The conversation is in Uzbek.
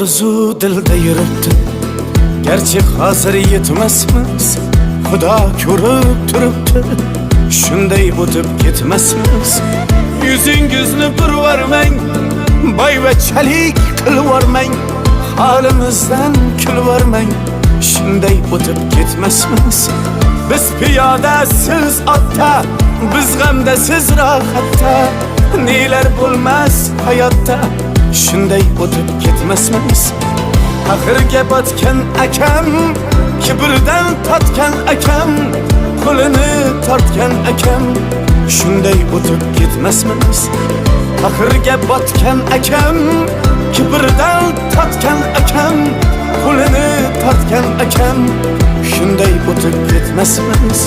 orzu dilda yuribdi, gerçi hazır yetmesmiz. Xudo ko'rib turibdi, shunday o'tib ketmasmiz. Yuzingizni burvarmang, boyvachalik qilvormang, halimizdan kulvormang, shunday o'tib ketmasmiz. Biz piyoda, siz otda, biz g'amda, siz rohatda, nelar bo'lmas hayotda, shunday o'tib ketmasmiz. Axirga botgan akam, kibrdan totgan akam, qo'lini tortgan akam, shunday o'tib ketmasmiz. Axirga botgan akam, kibrdan totgan akam, qo'lini tortgan akam, shunday o'tib ketmasmiz.